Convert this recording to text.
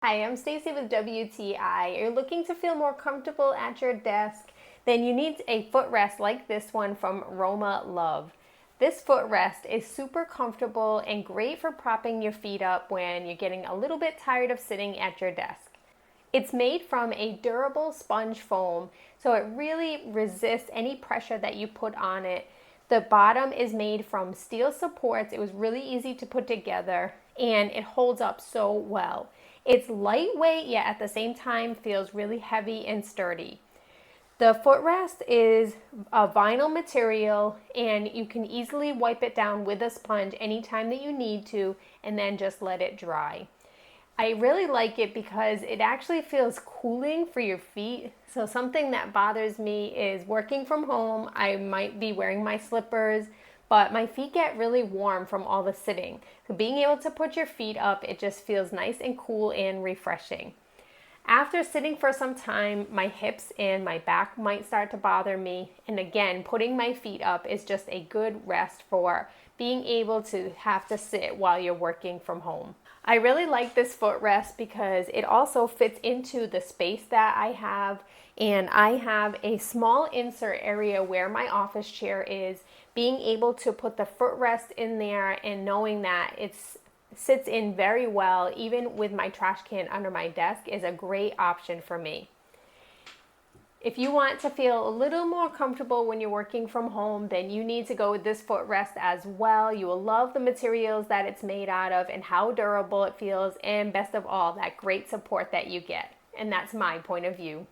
Hi, I'm Stacy with WTI. You're looking to feel more comfortable at your desk? Then you need a footrest like this one from ROMALOVE. This footrest is super comfortable and great for propping your feet up when you're getting a little bit tired of sitting at your desk. It's made from a durable sponge foam, so it really resists any pressure that you put on it. The bottom is made from steel supports. It was really easy to put together and it holds up so well. It's lightweight, yet at the same time feels really heavy and sturdy. The footrest is a vinyl material and you can easily wipe it down with a sponge anytime that you need to and then just let it dry. I really like it because it actually feels cooling for your feet. So something that bothers me is working from home. I might be wearing my slippers, but my feet get really warm from all the sitting. So being able to put your feet up, it just feels nice and cool and refreshing. After sitting for some time, my hips and my back might start to bother me. And again, putting my feet up is just a good rest for being able to have to sit while you're working from home. I really like this footrest because it also fits into the space that I have, and I have a small insert area where my office chair is. Being able to put the footrest in there and knowing that it sits in very well even with my trash can under my desk is a great option for me. If you want to feel a little more comfortable when you're working from home, then you need to go with this footrest as well. You will love the materials that it's made out of and how durable it feels, and best of all, that great support that you get. And that's my point of view.